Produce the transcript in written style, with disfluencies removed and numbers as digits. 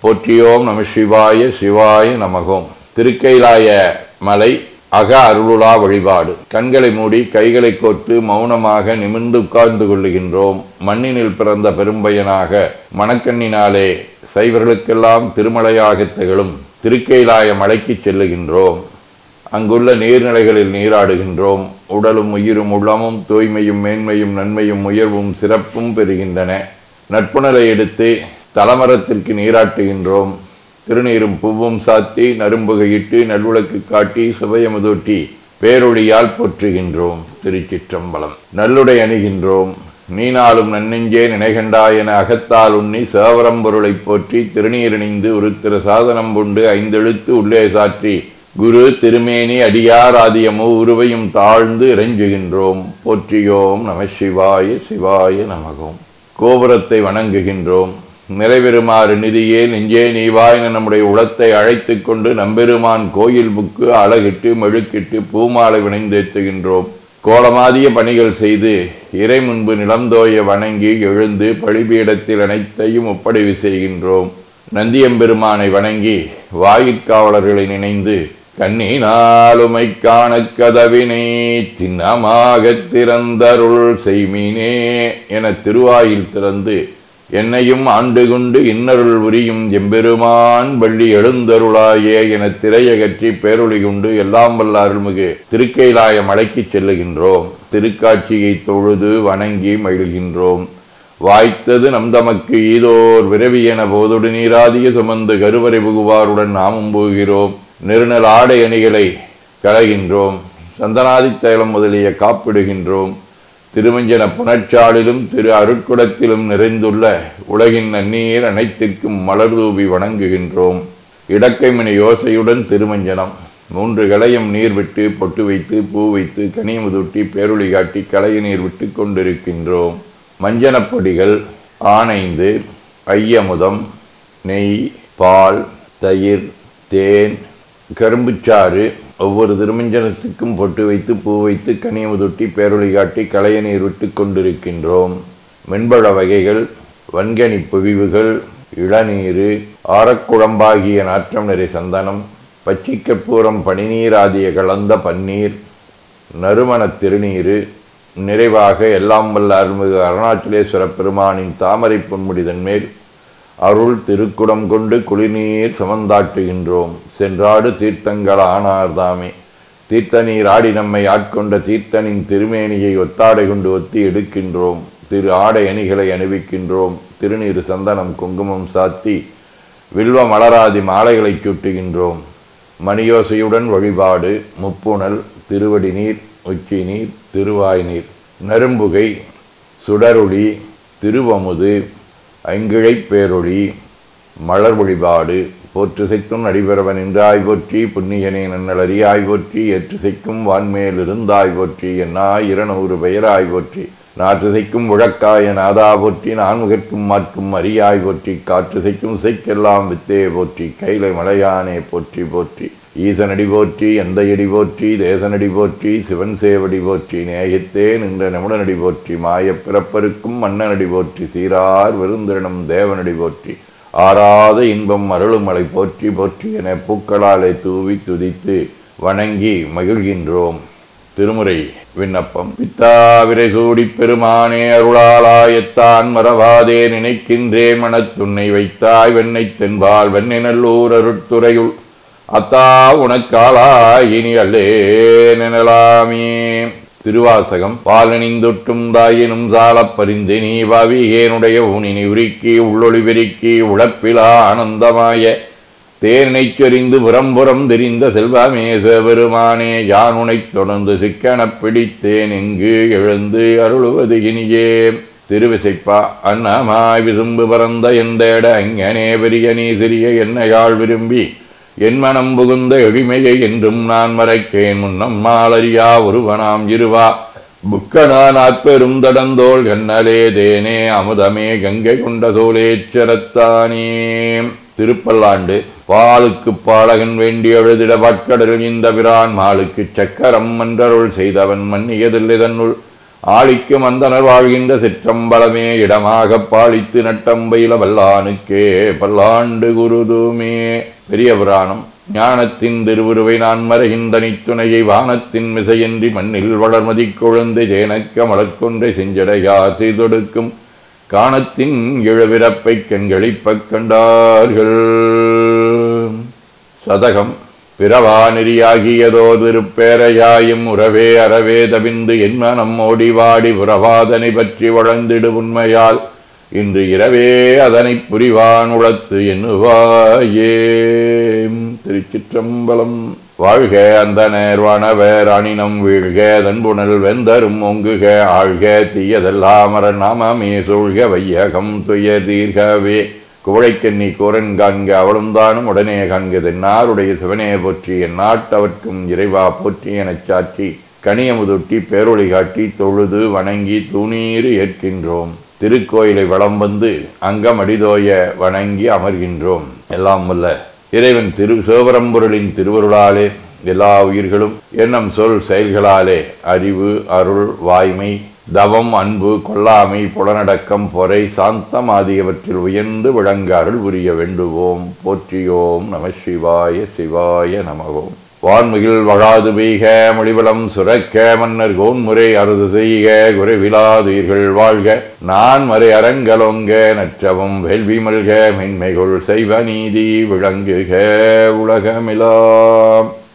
போற்றியோம் நம சிவாய சிவாய நமகோம். திருக்கைலாய மலை அக அருளுலா வழிபாடு. கண்களை மூடி கைகளை கோர்த்து மௌனமாக நிமிர்ந்து உட்கார்ந்து கொள்ளுகின்றோம். மண்ணினில் பிறந்த பெரும்பயனாக மணக்கண்ணினாலே சைவர்களுக்கெல்லாம் திருமலையாக திகழும் திருக்கைலாய மலைக்கு செல்லுகின்றோம். அங்குள்ள நீர்நிலைகளில் நீராடுகின்றோம். உடலும் உயிரும் உள்ளமும் தூய்மையும் மேன்மையும் நன்மையும் உயர்வும் சிறப்பும் பெறுகின்றன. நட்புணரை எடுத்து தலமரத்திற்கு நீராட்டுகின்றோம். திருநீரும் பூவும் சாத்தி நரும்புகையிட்டு நல்விளக்கு காட்டி சுபயமுதூட்டி பேரொழியால் போற்றுகின்றோம். திருச்சிற்றம்பலம். நல்லுடை அணிகின்றோம். நீனாலும் நன்னெஞ்சே நினைகண்டாய் என அகத்தால் உண்ணி சேவரம்பொருளை போற்றி திருநீரணிந்து ஒரு திரு சாதனம் கொண்டு 5 எழுத்து உள்ளே சாற்றி குரு திருமேனி அடியார் ஆதியமோ உருவையும் தாழ்ந்து இறைஞ்சுகின்றோம். போற்றியோம் நம சிவாய சிவாய நமகோம். கோபுரத்தை வணங்குகின்றோம். நிறைவேறுமாறு நிதியே நெஞ்சே நீவாய் நம்முடைய உளத்தை அழைத்து கொண்டு நம்பெருமான் கோயில் புக்கு அழகிட்டு மெழுக்கிட்டு பூமாலை வினைந்தேத்துகின்றோம். கோலமாதிய பணிகள் செய்து இறை முன்பு நிலந்தோய வணங்கி எழுந்து பழிபீடத்தில் அனைத்தையும் ஒப்படைவு செய்கின்றோம். நந்தியம்பெருமானை வணங்கி வாயிற்காவலர்களை நினைந்து கண்ணினாலுமை காண கதவினை சின்னமாக திறந்தருள் செய்மினே என திருவாயில் திறந்து என்னையும் ஆண்டு கொண்டு இன்னருள் உரியும் எம்பெருமான் வள்ளி எழுந்தருளாயே என திரையகற்றி பேரொளி கொண்டு எல்லாம் வல்ல அருள்மிகு திருக்கைலாய மலைக்கு செல்லுகின்றோம். திருக்காட்சியை தொழுது வணங்கி மகிழ்கின்றோம். வாய்த்தது நம் தமக்கு ஈதோர் விரவி என போதொடு நீராதிய சுமந்து கருவறை புகுவாருடன் நாமும் போகிறோம். நெருநல் ஆடை அணிகளை களைகின்றோம். சந்தனாதி தைலம் முதலிய காப்பிடுகின்றோம். திருமஞ்சன புனச்சாலிலும் திரு அருட்குடத்திலும் நிறைந்துள்ள உலகின் நன்னீர் அனைத்திற்கும் மலர் தூவி வணங்குகின்றோம். இடக்கைமணி யோசையுடன் திருமஞ்சனம் 3 களையம் நீர் விட்டு பொட்டு வைத்து பூ வைத்து கனிமுதூட்டி பேரொளி காட்டி களைய நீர் விட்டு கொண்டிருக்கின்றோம். மஞ்சனப்பொடிகள் ஆனைந்து ஐயமுதம் நெய் பால் தயிர் தேன் கரும்புச்சாறு ஒவ்வொரு திருமஞ்சனத்துக்கும் பொட்டு வைத்து பூ வைத்து கனியமுதொட்டி பேரொளி காட்டி களைய நீர் விட்டு கொண்டிருக்கின்றோம். மென்பழ வகைகள் வன்கனி பொவிவுகள் இளநீர் ஆரக்குழம்பாகிய நாற்றம் நிறை சந்தனம் பச்சிக்கற்பூரம் பனிநீர் ஆதிய கலந்த பன்னீர் நறுமண திருநீர் நிறைவாக எல்லாம் வல்ல அருள்மிகு அருணாச்சலேஸ்வர பெருமானின் தாமரை பொன்முடிதன் மேல் அருள் திருக்குடம் கொண்டு குளிர்நீர் சுமந்தாட்டுகின்றோம். சென்றாடு தீர்த்தங்கள் ஆனார்தாமே. தீர்த்த நீர் ஆடி நம்மை ஆட்கொண்ட தீர்த்தனின் திருமேனியை ஒத்தாடை கொண்டு ஒத்தி எடுக்கின்றோம். திரு ஆடை அணிகளை அணிவிக்கின்றோம். திருநீர் சந்தனம் குங்குமம் சாத்தி வில்வ மலராதி மாலைகளை சூட்டுகின்றோம். மணியோசையுடன் வழிபாடு. முப்புணல் திருவடி நீர் உச்சி நீர் திருவாய் நீர் நரும்புகை சுடரொளி திருவமுது ஐங்கிழை பேரொளி மலர் வழிபாடு. போற்றுசைக்கும் நடிபெறவன் என்றாய் போற்றி புண்ணியனே நன்னலறியாய் போற்றி ஏற்றுசைக்கும் வான்மேல் இருந்தாய் போற்றி என்னாய் 200 பெயராய் போற்றி நாற்றுசைக்கும் முழக்காய நாதா போற்றி நான்முகற்கும் மாற்றும் அரியாய் போற்றி காற்றுசைக்கும் செய்க்கெல்லாம் வித்தே போற்றி கைலை மலையானே போற்றி போற்றி ஈசனடி போற்றி எந்தையடி போற்றி தேசனடி போற்றி சிவன் சேவடி போற்றி நேயத்தே நின்ற நமுடனடி போற்றி மாயப் பிறப்பருக்கும் மன்னனடி போற்றி சீரார் விருந்திரனும் தேவனடி போற்றி ஆறாத இன்பம் அருளுமலை போற்றி போற்றி என பூக்களாலே தூவி துதித்து வணங்கி மகிழ்கின்றோம். திருமுறை விண்ணப்பம். பித்தாவிரை சூடி பெருமானே அருளாலாயத்தான் மறவாதே நினைக்கின்றே மனத்துன்னை வைத்தாய் வெண்ணை தென்பால் வெண்ணை நல்லூர் அருட்துறையுள் அத்தா உனக்காலாய் இனி அல்லே நினலாமே. திருவாசகம். பாலனிந்தொட்டும் தாயினும் சாலப் பரிந்து நீ பாவி ஏனுடைய ஊனினி உருக்கி உள்ளொளி பெருக்கி உழப்பிலா ஆனந்தமாய தேனை சொரிந்து புறம்புறம் தெரிந்த செல்வமே சிவபெருமானே யானுனைத் தொடர்ந்து சிக்கனப் பிடித்தேன் எங்கு எழுந்து அருளுவது இனியே. திருவிசைப்பா. அன்னமாய் விசும்பு பறந்த எந்தேட அங்கனே பெரிய நீ சிறிய என்னையாள் விரும்பி என் மனம் புகுந்த எளிமையை என்றும் நான் மறைக்கேன் முன்னம் மாலரியா ஒருவனாம் இருவா புக்கனான் ஆட்பெரும் தடந்தோள் கண்ணலே தேனே அமுதமே கங்கை கொண்ட சோலேச்சரத்தானே. திருப்பல்லாண்டு. பாலுக்கு பாலகன் வேண்டி எழுதிட பாட்கடலில் இந்த பிரான் மாலுக்கு சக்கரம் மன்றருள் செய்தவன் மன்னியதில்லை தன்னுள் ஆளிக்கும் அந்தனர் வாழ்கின்ற சிற்றம்பலமே இடமாகப் பாலித்து நட்டம்பயில வல்லானுக்கே பல்லாண்டு குருதுமே. பெரிய புராணம். ஞானத்தின் திருவுருவை நான் மறைகின்றனித் துணையை வானத்தின் மிசையின்றி மண்ணில் வளர்மதி கொழுந்தை ஜேனக்க மலர்கொன்றை செஞ்சடையா செய்தொடுக்கும் காணத்தின் இழவிறப்பை கண்களிப்பக் கண்டார்கள். சதகம். பிறவா நெறியாகியதோ திருப்பேரையாயும் உறவே அறவே தவிந்து என் மனம் ஓடிவாடி புறவாதனை பற்றி வளர்ந்திடு உண்மையால் இன்று இரவே அதனை புரிவான் உளத்து எண்ணுவாயே. திருச்சிற்றம்பலம். வாழ்க அந்த நேர்வானவர் அணினம் வீழ்க தன்புணல் வெந்தரும் ஒங்குக ஆழ்க தீயதெல்லாம் நாமமே சூழ்க வையகம் துய தீர்கவே. குவளைக்கண்ணி கோரன் காண்க அவளும் தானும் உடனே காண்க தென்னாருடைய சிவனே போற்றி எந்நாட்டவர்க்கும் இறைவா போற்றி எனச் சாற்றி கனியமுதொட்டி பேரொளி காட்டி தொழுது வணங்கி தூணீறு ஏற்கின்றோம். திருக்கோயிலை வலம் வந்து அங்கமடிதோய வணங்கி அமர்கின்றோம். எல்லாம் வல்ல இறைவன் சிவபரம்பொருளின் திருவருளாலே எல்லா உயிர்களும் எண்ணம் சொல் செயல்களாலே அறிவு அருள் வாய்மை தவம் அன்பு கொல்லாமை புலனடக்கம் பொறை சாந்தம் ஆகியவற்றில் உயர்ந்து விளங்க அருள் புரிய வேண்டுவோம். போற்றியோம் நம சிவாய சிவாய நமவோம். வான்மிகில் வழாது பெய்க மொழிவளம் சுரக்க மன்னர் கோன்முறை அறுது செய்க குறைவிலாதுயிர்கள் வாழ்க நான் மறை அரங்கலோங்க நற்றவும் வேள்வி மல்க மென்மைகள் செய்வ நீதி விளங்குக உலகமிலாம்.